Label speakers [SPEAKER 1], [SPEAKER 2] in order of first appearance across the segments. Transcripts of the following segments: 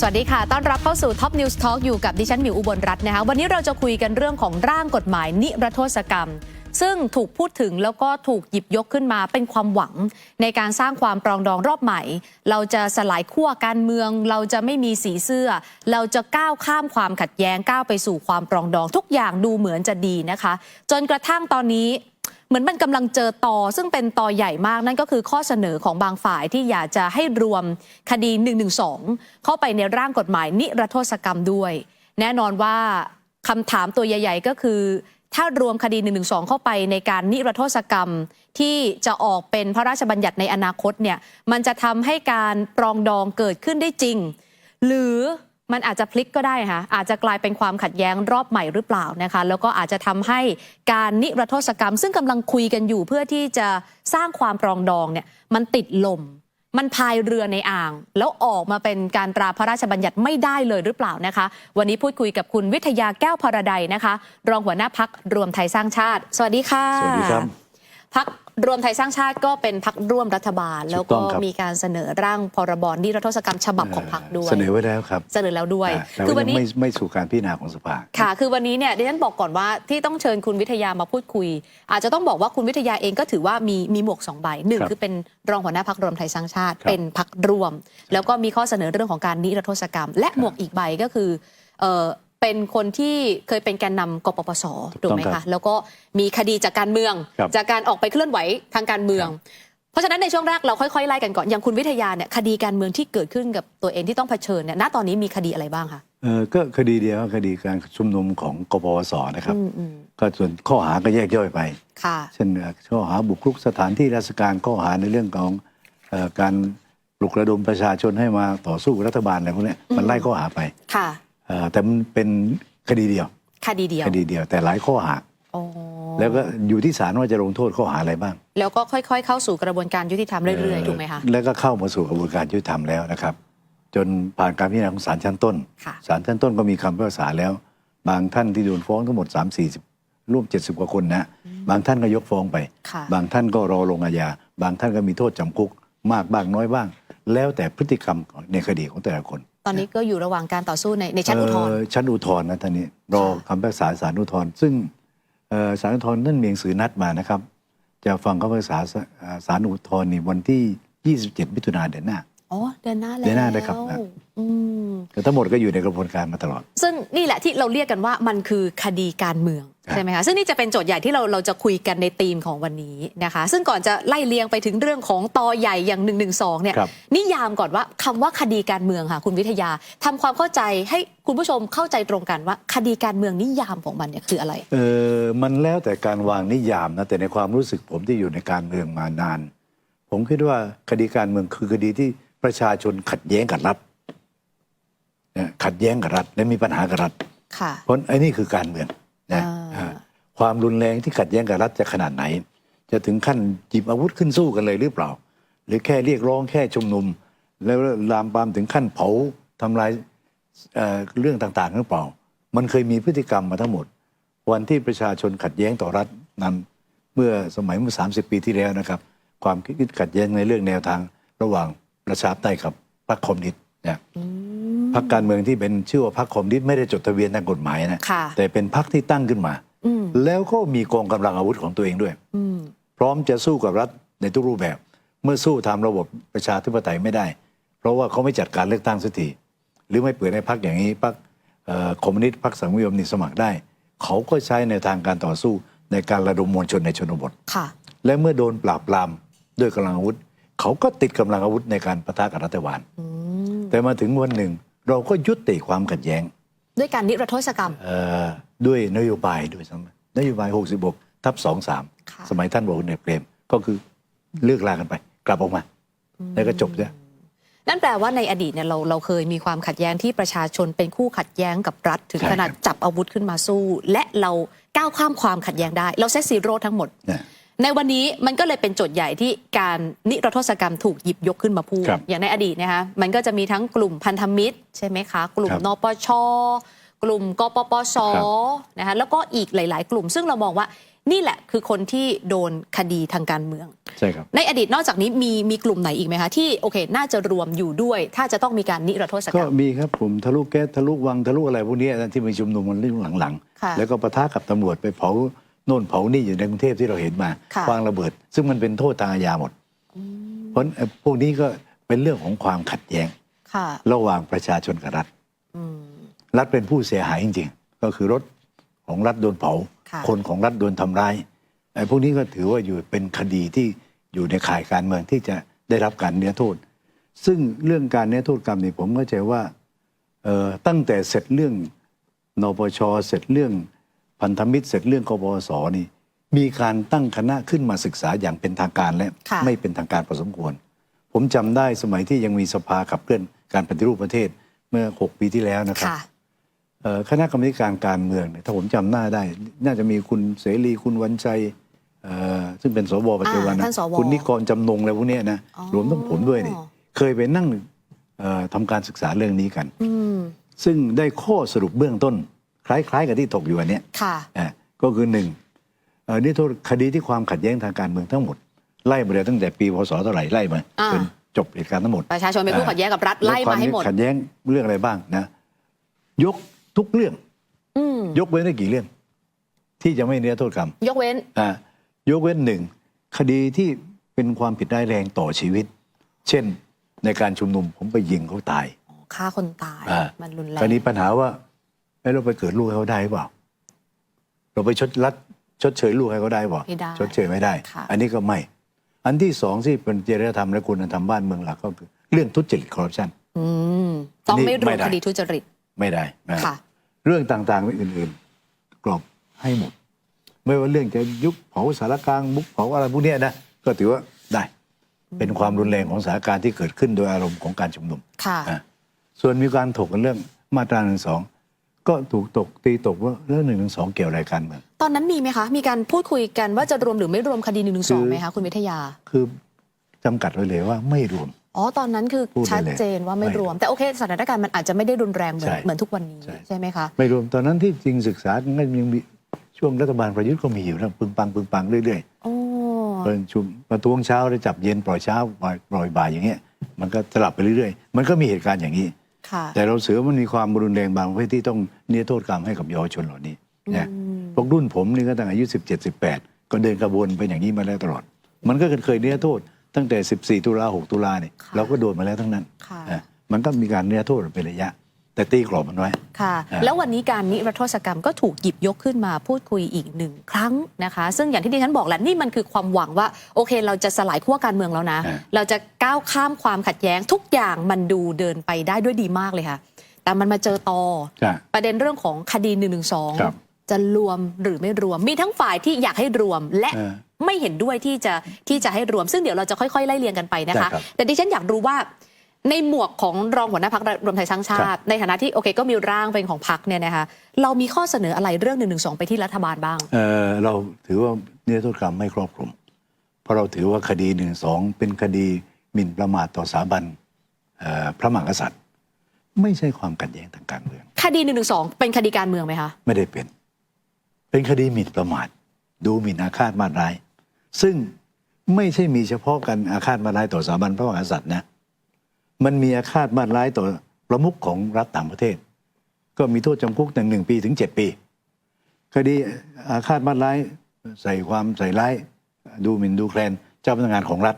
[SPEAKER 1] สวัสดีค่ะต้อนรับเข้าสู่ Top News Talk อยู่กับดิฉันหมิวอุบลรัตน์นะคะวันนี้เราจะคุยกันเรื่องของร่างกฎหมายนิรโทษกรรมซึ่งถูกพูดถึงแล้วก็ถูกหยิบยกขึ้นมาเป็นความหวังในการสร้างความปรองดองรอบใหม่เราจะสลายขั้วการเมืองเราจะไม่มีสีเสื้อเราจะก้าวข้ามความขัดแย้งก้าวไปสู่ความปรองดองทุกอย่างดูเหมือนจะดีนะคะจนกระทั่งตอนนี้เหมือนมันกำลังเจอตอซึ่งเป็นตอใหญ่มากนั่นก็คือข้อเสนอของบางฝ่ายที่อยากจะให้รวมคดี112เข้าไปในร่างกฎหมายนิรโทษกรรมด้วยแน่นอนว่าคำถามตัวใหญ่ๆก็คือถ้ารวมคดี112เข้าไปในการนิรโทษกรรมที่จะออกเป็นพระราชบัญญัติในอนาคตเนี่ยมันจะทำให้การปรองดองเกิดขึ้นได้จริงหรือมันอาจจะพลิกก็ได้ค่ะอาจจะกลายเป็นความขัดแย้งรอบใหม่หรือเปล่านะคะแล้วก็อาจจะทำให้การนิรโทษกรรมซึ่งกำลังคุยกันอยู่เพื่อที่จะสร้างความปรองดองเนี่ยมันติดลมมันพายเรือในอ่างแล้วออกมาเป็นการตราพระราชบัญญัติไม่ได้เลยหรือเปล่านะคะวันนี้พูดคุยกับคุณวิทยาแก้วพรดัยนะคะรองหัวหน้าพรรครวมไทยสร้างชาติสวัสดีค่ะ
[SPEAKER 2] สวัสดีครับ
[SPEAKER 1] พรรครวมไทยสร้างชาติก็เป็นพรรคร่วมรัฐบาลแล้วก็มีการเสนอร่างพรบนิรโทษกรรมฉบับของพรรคด้วย
[SPEAKER 2] เสนอไว้แล้วครับ
[SPEAKER 1] เสนอแล้วด้วย
[SPEAKER 2] คือวันนี้ไม่สู่การพิจารณาของสภา
[SPEAKER 1] ค่ะคือวันนี้เนี่ยดิฉันบอกก่อนว่าที่ต้องเชิญคุณวิทยามาพูดคุยอาจจะต้องบอกว่าคุณวิทยาเองก็ถือว่ามีหมวก2ใบหนึ่งคือเป็นรองหัวหน้าพรรครวมไทยสร้างชาติเป็นพรรคร่วมแล้วก็มีข้อเสนอเรื่องของการนิรโทษกรรมและหมวกอีกใบก็คือเป็นคนที่เคยเป็นแกนนำกปปสถูกไหมคะแล้วก็มีคดีจากการเมืองจากการออกไปเคลื่อนไหวทางการเมืองเพราะฉะนั้นในช่วงแรกเราค่อยๆไล่กันก่อนอย่างคุณวิทยาเนี่ยคดีการเมืองที่เกิดขึ้นกับตัวเองที่ต้องเผชิญเนี่ยณตอนนี้มีคดีอะไรบ้างคะ
[SPEAKER 2] ก็คดีเดียวคดีการชุมนุมของกปปสนะครับก็ส่วนข้อหาก็แยกย่อยไปเช่นข้อหาบุกรุกสถานที่ราชการข้อหาในเรื่องของการปลุกระดมประชาชนให้มาต่อสู้รัฐบาลอะไรพวกนี้มันไล่ข้อหาไปแต่มันเป็นคดีเดียวแต่หลายข้อหาแล้วก็อยู่ที่ศาลว่าจะลงโทษข้อหาอะไรบ้าง
[SPEAKER 1] แล้วก็ค่อยๆเข้าสู่กระบวนการยุติธรรมเรื่อยๆถูกไหมคะ
[SPEAKER 2] แล้วก็เข้ามาสู่กระบวนการยุติธรรมแล้วนะครับจนผ่านการพิจารณาของศาลชั้นต้นศาลชั้นต้นก็มีคำพิพากษาแล้วบางท่านที่โดนฟ้องทั้งหมด3-40ร่วม70กว่าคนนะบางท่านก็ยกฟ้องไปบางท่านก็รอลงอาญาบางท่านก็มีโทษจำคุกมากบ้างน้อยบ้างแล้วแต่พฤติกรรมในคดีของแต่ละคน
[SPEAKER 1] ตอนนี้ก็อยู่ระหว่างการต่อสู้ในชั้นอุทธรณ์
[SPEAKER 2] ชั้นอุทธรณ์นะท่านนี้รอคำพิพากษาศาลอุทธรณ์ซึ่งศาลอุทธรณ์นั่นมีหนังสือนัดมานะครับจะฟังคำพิพากษาศาลอุทธรณ์นี่วันที่27มิถุนายนเดือนหน้า
[SPEAKER 1] เดือนหน้าแล้ว
[SPEAKER 2] เดือนหน้าได้ครับแต่ทั้งหมดก็อยู่ในกระบวนการมาตลอด
[SPEAKER 1] ซึ่งนี่แหละที่เราเรียกกันว่ามันคือคดีการเมืองใช่ไหมคะซึ่งนี่จะเป็นโจทย์ใหญ่ที่เราจะคุยกันในธีมของวันนี้นะคะซึ่งก่อนจะไล่เลียงไปถึงเรื่องของตอใหญ่อย่าง112เนี่ยนิยามก่อนว่าคำว่าคดีการเมืองค่ะคุณวิทยาทำความเข้าใจให้คุณผู้ชมเข้าใจตรงกันว่าคดีการเมืองนิยามของมันเนี่ยคืออะไร
[SPEAKER 2] มันแล้วแต่การวางนิยามนะแต่ในความรู้สึกผมที่อยู่ในการเมืองมานานผมคิดว่าคดีการเมืองคือคดีที่ประชาชนขัดแย้งกับรัฐขัดแย้งกับรัฐและมีปัญหากับรัฐเพราะไอ้นี่คือการเมืองนะความรุนแรงที่ขัดแย้งกับรัฐจะขนาดไหนจะถึงขั้นหยิบอาวุธขึ้นสู้กันเลยหรือเปล่าหรือแค่เรียกร้องแค่ชุมนุมแล้วลามปามถึงขั้นเผาทำลายเรื่องต่างๆหรือเปล่ามันเคยมีพฤติกรรมมาทั้งหมดวันที่ประชาชนขัดแย้งต่อรัฐนั้นเมื่อ30 ปีที่แล้วนะครับความคิดขัดแย้งในเรื่องแนวทางระหว่างประชาธิปไตยกับพรรคคอมมิวนิสต์เนี่ยพรรคการเมืองที่เป็นชื่อว่าพรรคคอมมิวนิสต์ไม่ได้จดทะเบียนทางกฎหมายนะแต่เป็นพรรคที่ตั้งขึ้นมาแล้วก็มีกองกำลังอาวุธของตัวเองด้วยพร้อมจะสู้กับรัฐในทุกรูปแบบเมื่อสู้ทำระบบประชาธิปไตยไม่ได้เพราะว่าเขาไม่จัดการเลือกตั้งสักทีหรือไม่เปิดให้พรรคอย่างนี้พรรคคอมมิวนิสต์พรรคสังคมนิยมนี่สมัครได้เขาก็ใช้ในทางการต่อสู้ในการระดมมวลชนในชนบทและเมื่อโดนปราบปรามด้วยกำลังอาวุธเขาก็ติดกำลังอาวุธในการปะทะกับรัฐบาลแต่มาถึงวันหนึ่งเราก็ยุติความขัดแย้ง
[SPEAKER 1] ด้วยการนิรโทษกรรม
[SPEAKER 2] ด้วยนโยบายด้วยซ้ำนโยบาย66/23สมัยท่านบอกเนี่ยเปรมก็คือเลิกลากันไปกลับออกมาแล้วก็จบเนี่ย
[SPEAKER 1] นั่นแปลว่าในอดีตเนี่ยเราเคยมีความขัดแย้งที่ประชาชนเป็นคู่ขัดแย้งกับรัฐถึงขนาดจับอาวุธขึ้นมาสู้และเราก้าวข้ามความขัดแย้งได้เราเซตซีโร่ทั้งหมดในวันนี้มันก็เลยเป็นโจทย์ใหญ่ที่การนิรโทษกรรมถูกหยิบยกขึ้นมาพูดอย่างในอดีตนะคะมันก็จะมีทั้งกลุ่มพันธมิตรใช่ไหมคะกลุ่มนปช.กลุ่มกปปส.นะคะแล้วก็อีกหลายๆกลุ่มซึ่งเรามองว่า นี่แหละคือคนที่โดนคดีทางการเมือง
[SPEAKER 2] ใช่ครับ
[SPEAKER 1] ในอดีตนอกจากนี้มีกลุ่มไหนอีกไหมคะที่โอเคน่าจะรวมอยู่ด้วย ถ้าจะต้องมีการนิรโทษกร
[SPEAKER 2] ก็
[SPEAKER 1] รม
[SPEAKER 2] มีครับผมทะลุแก๊สทะลุวังทะลุอะไรพวกนี้นะที่มีชุมนุมกันเรื่องหลัง
[SPEAKER 1] ค่ะ
[SPEAKER 2] ๆแล้วก็ปะทะกับตำรวจไปเผาโน่นเผานี่อยู่ในกรุงเทพที่เราเห็นมา
[SPEAKER 1] ค่ะ
[SPEAKER 2] วางระเบิด ซึ่งมันเป็นโทษทางอาญาหมดเพราะพวกนี้ก็เป็นเรื่องของความขัดแย้ง
[SPEAKER 1] ค่ะ
[SPEAKER 2] ระหว่างประชาชนกับรัฐ
[SPEAKER 1] อืม
[SPEAKER 2] รัฐเป็นผู้เสียหายจริงๆ ก็คือรถของรัฐโดนเผา
[SPEAKER 1] ค่ะ
[SPEAKER 2] คนของรัฐโดนทำร้ายไอ้พวกนี้ก็ถือว่าอยู่เป็นคดีที่อยู่ในข่ายการเมืองที่จะได้รับการนิรโทษ ซึ่งเรื่องการนิรโทษกรรมนี่ผมเข้าใจว่าตั้งแต่เสร็จเรื่องนปชเสร็จเรื่องพันธมิตรเสร็จเรื่องกปปสนี่มีการตั้งคณะขึ้นมาศึกษาอย่างเป็นทางการและ
[SPEAKER 1] ค่ะ
[SPEAKER 2] ไม่เป็นทางการพอสมควร ผมจำได้สมัยที่ยังมีสภาขับเคลื่อนการปฏิรูปประเทศเมื่อ 6 ปีที่แล้วนะครับ
[SPEAKER 1] ค่ะ
[SPEAKER 2] คณะกรรมการการเมืองเนี่ยถ้าผมจำหน้าได้ น่าจะมีคุณเสรีคุณวันชัยซึ่งเป็นสวปัจจุบันนะ
[SPEAKER 1] ท่านสว
[SPEAKER 2] คุณนิกรจำนงอะไรพวกเนี้ยนะ
[SPEAKER 1] อ๋อ
[SPEAKER 2] รวมทั้งผมด้วยนี่เคยไปนั่งทำการศึกษาเรื่องนี้กัน
[SPEAKER 1] อืม
[SPEAKER 2] ซึ่งได้ข้อสรุปเบื้องต้น คล้ายๆกับที่ถกอยู่อันเนี้ย
[SPEAKER 1] ค่ะ
[SPEAKER 2] ก็คือหนึ่งนี่โทษคดีที่ความขัดแย้งทางการเมืองทั้งหมด ไล่มาเลยตั้งแต่ปีพศเท่าไหร่ไล่มา
[SPEAKER 1] อ่า
[SPEAKER 2] จนจบเหตุการณ์ทั้งหมด
[SPEAKER 1] ประชาชนเป็นผู้ขัดแย้งกับรัฐไล่มาให้หมด
[SPEAKER 2] ขัดแย้งเรื่องอะไรบ้างนะ ยกทุกเรื่อง
[SPEAKER 1] อืม
[SPEAKER 2] ยกเว้นได้กี่เรื่อง ที่จะไม่นิรโทษกรรม
[SPEAKER 1] ยกเว้น
[SPEAKER 2] ยกเว้นหนึ่งคดีที่เป็นความผิดร้ายแรงต่อชีวิต เช่นในการชุมนุมผมไปยิงเขาตาย
[SPEAKER 1] ฆ่าคนตาย
[SPEAKER 2] อ่า
[SPEAKER 1] มันรุนแร
[SPEAKER 2] คราวนี้
[SPEAKER 1] ง
[SPEAKER 2] ปัญหาว่าเราไปเกิดลูกให้เขาได้หรือเปล่า เราไปชดเชยลูกให้เขาได้หรือเปล่า
[SPEAKER 1] ไม่ได้
[SPEAKER 2] ชดเชยไม่ได้
[SPEAKER 1] ค่ะ
[SPEAKER 2] อันนี้ก็ไม่ อันที่สองที่เป็นจริยธรรมและคุณธรรมบ้านเมืองหลักก็คือเรื่องทุจริตคอร์รัปชัน
[SPEAKER 1] อืมต้องไม่รว
[SPEAKER 2] ไม่
[SPEAKER 1] ม
[SPEAKER 2] ได้
[SPEAKER 1] คดีทุจริต
[SPEAKER 2] ไม่ได้นะ
[SPEAKER 1] ค่ะ
[SPEAKER 2] เรื่องต่างๆอื่นๆกรอบให้หมด ไม่ว่าเรื่องจะยุบเผาสารกลางมุกเผาอะไรพวกเนี้ยนะก็ถือว่าได้ เป็นความรุนแรงของสถานการณ์ที่เกิดขึ้นโดยอารมณ์ของการชุมนุม
[SPEAKER 1] ค่ะ
[SPEAKER 2] อ่ะส่วนมีการถกกันเรื่องมาตรา112ก็ถูกตีตกว่าเรื่อง112เกี่ยวอะไรกันเมือง
[SPEAKER 1] ตอนนั้นมีไหมคะ มีการพูดคุยกันว่าจะรวมหรือไม่รวมคดี112ไหมคะคุณวิทยา
[SPEAKER 2] คือจำกัดไว้เลยว่าไม่รวม
[SPEAKER 1] อ๋อ ตอนนั้นคือ
[SPEAKER 2] พูดได้
[SPEAKER 1] ชัด
[SPEAKER 2] เลย
[SPEAKER 1] เจนว่าไม่
[SPEAKER 2] ไม่
[SPEAKER 1] รวม แต่โอเคสถานการณ์มันอาจจะไม่ได้รุนแรงเหมือน
[SPEAKER 2] ใช่
[SPEAKER 1] เหมือนทุกวันนี้
[SPEAKER 2] ใช่
[SPEAKER 1] ใช่ไหมคะ
[SPEAKER 2] ไม่รวมตอนนั้นที่จริงศึกษาก็ยังมีช่วงรัฐบาลประยุทธ์ก็มีอยู่นะปึงปังเรื่อย
[SPEAKER 1] โอ้
[SPEAKER 2] ๆประท้วงเช้าแล้วจับเย็นปล่อยเช้าปล่อยบ่ายอย่างเงี้ยมันก็สลับไปเรื่อยๆมันก็มีเหตุการณ์อย่างนี้
[SPEAKER 1] ค่ะ
[SPEAKER 2] แต่เราเสือมันมีความรุนแรงบางประเภทที่ต้องนิรโทษกรรมให้กับเยาวชนเหล่านี้นะ
[SPEAKER 1] อืม
[SPEAKER 2] พวกรุ่นผมนี่ก็ตั้งอายุ17-18ก็เดินกระบวนเป็นอย่างนี้มาแล้วตลอด มันก็เคยนิรโทษตั้งแต่14ตุลา6ตุลาเนี่ย
[SPEAKER 1] ค่ะ
[SPEAKER 2] เราก็โดนมาแล้วทั้งนั้น
[SPEAKER 1] ค่ะ
[SPEAKER 2] นะมันก็มีการนิรโทษเป็นระยะ แต่ตีกรอบมันไว้
[SPEAKER 1] ค่ะ แล้ววันนี้การนิรโทษกรรมก็ถูกหยิบยกขึ้นมาพูดคุยอีกหนึ่งครั้งนะคะ ซึ่งอย่างที่ดิฉันบอกแหละนี่มันคือความหวังว่าโอเค เราจะสลายขั้วการเมืองแล้วนะ เราจะก้าวข้ามความขัดแย้งทุกอย่างมันดูเดินไปได้ด้วยดีมากเลยค่ะ แต่มันมาเจอตอ
[SPEAKER 2] ใช่
[SPEAKER 1] ประเด็นเรื่องของคดี1นึ
[SPEAKER 2] ครับ
[SPEAKER 1] จะรวมหรือไม่รวม มีทั้งฝ่ายที่อยากให้รวมและ
[SPEAKER 2] เออ
[SPEAKER 1] ไม่เห็นด้วยที่จะให้รวม ซึ่งเดี๋ยวเราจะค่อยๆไล่เรียงกันไปนะคะ
[SPEAKER 2] ได้ครับ
[SPEAKER 1] แต่ดิฉันอยากรู้ว่าในหมวกของรองหัวหน้าพรรครวมไทยสร้างชา
[SPEAKER 2] ครั
[SPEAKER 1] ติ
[SPEAKER 2] บ
[SPEAKER 1] ในฐานะที่โอเคก็มีร่างเป็นของพรรคเนี่ยนะคะเรามีข้อเสนออะไรเรื่อง1นึไปที่รัฐบาลบ้าง
[SPEAKER 2] เราถือว่านิรโทษกรรมไม่ครอบคลุม เพราะเราถือว่าคดี112เป็นคดีหมิ่นประมาทต่อสถาบันพระมหากษัตริย์ ไม่ใช่ความขัดแย้งทางการเมือง
[SPEAKER 1] คดี1นึเป็นคดีการเมืองไหมคะ
[SPEAKER 2] ไม่ได้เป็นคดีหมิ่นประมาท ดูหมิ่นอาฆาตมาตร้าย ซึ่งไม่ใช่มีเฉพาะกันอาฆาตมาตร้ายต่อสถาบันพระมหากษัตริย์นะ มันมีอาฆาตมาตร้ายต่อประมุขของรัฐต่างประเทศ ก็มีโทษจำคุกตั้ง1 ปีถึง 7 ปี คดีอาฆาตมาตร้ายใส่ร้ายดูหมิ่นดูแคลนเจ้าพนักงานของรัฐ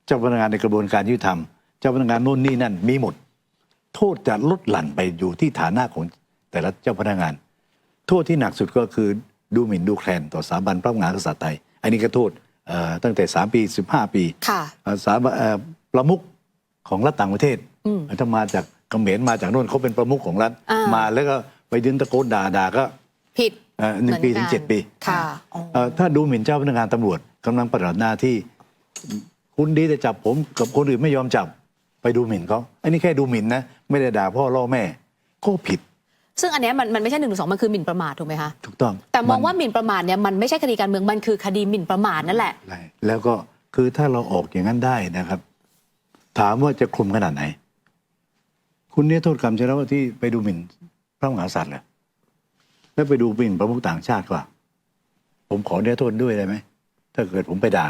[SPEAKER 2] เจ้าพนักงานในกระบวนการยุติธรรม เจ้าพนักงานโน่นนี่นั่นมีหมด โทษจะลดหลั่นไปอยู่ที่ฐานะของแต่ละเจ้าพนักงาน โทษที่หนักสุดก็คือดูหมิ่นดูแคลนต่อสถาบันพระมหากษัตริย์ไทย อันนี้ก็โทษตั้งแต่3 ปี 15 ปี
[SPEAKER 1] ค่ะ
[SPEAKER 2] สถาบันประมุขของรัฐต่างประเทศ
[SPEAKER 1] อืม
[SPEAKER 2] ถ้ามาจากเขมรมาจากโน่นเขาเป็นประมุขของรัฐ
[SPEAKER 1] อ่าม
[SPEAKER 2] มาแล้วก็ไปยืนตะโกนด่าก็
[SPEAKER 1] ผิด
[SPEAKER 2] 1 ปีถึง 7 ปี
[SPEAKER 1] ค่ะอ๋อ
[SPEAKER 2] ถ้าดูหมิ่นเจ้าพนักงานตำรวจกำลังปฏิบัติหน้าที่ คุณดีแต่จับผมกับคนอื่นไม่ยอมจับไปดูหมิ่นเขาอันนี้แค่ดูหมิ่นนะไม่ได้ด่าพ่อล่อแม่ก็ผิด
[SPEAKER 1] ซึ่งอันเนี้ยมันไม่ใช่1นึมันคือหมิ่นประมาทถูกไหมคะ
[SPEAKER 2] ถูกต้อง
[SPEAKER 1] แต่มองว่าหมิ่นประมาทเนี่ยมันไม่ใช่คดีการเมืองมันคือคดีหมิ่นประมาทนั่นแหละ
[SPEAKER 2] ใช่แล้วก็คือถ้าเราออกอย่างนั้นได้นะครับ ถามว่าจะคลุมขนาดไหน คุณเนี่ยโทษกรรมใช่แล้วที่ไปดูหมิ่นพระมหากษัตริย์เหรอแล้วไปดูหมิ่นประมุขต่างชาติก็ ผมขอเนื้อโทษด้วยได้ไหมถ้าเกิดผมไปด่า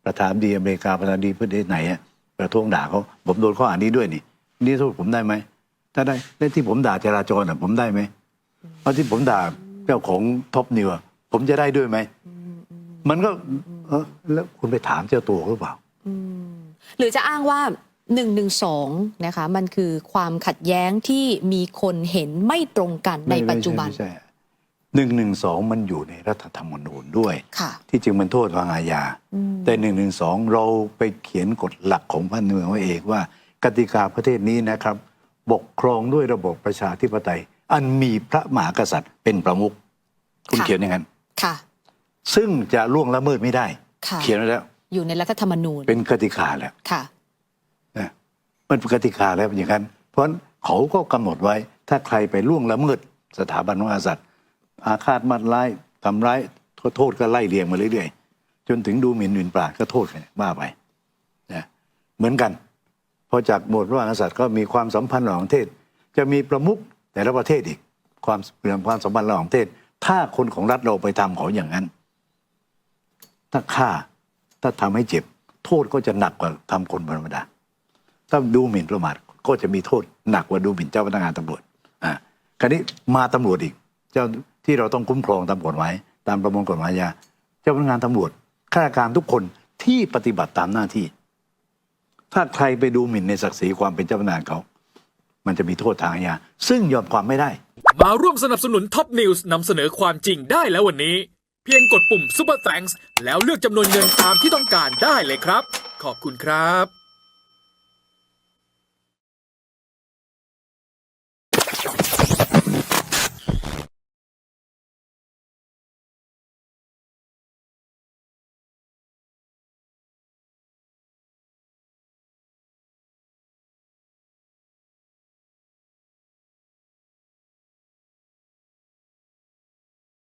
[SPEAKER 2] ประธานาธิบดีอเมริกาประธานาธิบดีประเทศไหนอะประท้วงด่าเขาผมโดนข้อหานี้ด้วยนี่โทษผมได้ไหมถ้าได้แล้วที่ผมด่าจราจรผมได้ไหมเพราะที่ผมด่าเจ้าของท็อปนิวผมจะได้ด้วยไหมมันก็แล้วคุณไปถามเจ้าตัวหรือเปล่า
[SPEAKER 1] หรือจะอ้างว่า112นะคะมันคือความขัดแย้งที่มีคนเห็นไม่ตรงกันในปัจจุบัน
[SPEAKER 2] ไม่ใช่112มันอยู่ในรัฐธรรมนูญด้วยที่จริงมันโทษทางอาญาแต่112เราไปเขียนกฎหลักของบ้านเมืองไว้เองว่ากติกาประเทศนี้นะครับปกครองด้วยระบบประชาธิปไตยอันมีพระมหากษัตริย์เป็นประมุขคุณเขียนอย่างนั้นซึ่งจะล่วงละเมิดไม่ได้เขียนไว้แล้ว
[SPEAKER 1] อยู่ในรัฐธรรมนูญ
[SPEAKER 2] เป็นกติกาแล้วนะมันเป็นกติกาแล้วอย่างนั้นเพราะฉะนั้นเขาก็กำหนดไว้ถ้าใครไปล่วงละเมิดสถาบันพระมหากษัตริย์อาฆาตมาร้ายทำร้ายโทษก็ไล่เรียงมาเรื่อยๆจนถึงดูหมิ่นหมิ่นปราดก็โทษกันว่าไปนะเหมือนกันพอจากหมวดพระมหากษัตริย์ก็มีความสัมพันธ์ระหว่างประเทศจะมีประมุขแต่ละประเทศอีกความสัมพันธ์ระหว่างประเทศถ้าคนของรัฐเราไปทำเขาอย่างนั้นถ้าฆ่าถ้าทำให้เจ็บโทษก็จะหนักกว่าทำคนธรรมดาถ้าดูหมิ่นประมาทก็จะมีโทษหนักกว่าดูหมิ่นเจ้าพนักงานตำรวจคราวนี้มาตำรวจอีกเจ้าที่เราต้องคุ้มครองตามกฎหมายตามประมวลกฎหมายอาญาเจ้าพนักงานตำรวจข้าราชการทุกคนที่ปฏิบัติตามหน้าที่ถ้าใครไปดูหมิ่นในศักดิ์ศรีความเป็นเจ้าพนักงานเขามันจะมีโทษทางอาญาซึ่งยอมความไม่ได้
[SPEAKER 3] มาร่วมสนับสนุนท็อปนิวส์นำเสนอความจริงได้แล้ววันนี้เพียงกดปุ่ม Super Thanks แล้วเลือกจำนวนเงินตามที่ต้องการได้เลยครับขอบคุณครับ